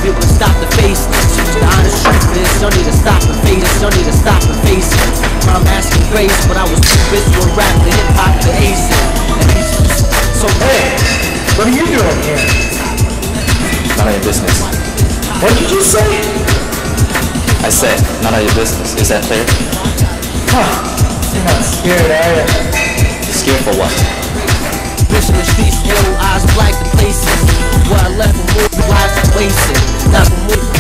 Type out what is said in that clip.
be able to stop the faceless. The honest truth is, don't need to stop the faces, don't need to stop the faces. I'm asking grace, but I was too busy with rap, the hip hop, the aces. So hey, what are you doing here? None of your business. What did you just say? I said, none of your business. Is that clear? Huh. You're not scared, are you? Scared for what? Pushing the streets, ill eyes, black the places where I left and moved, lives wasted. Not for moving.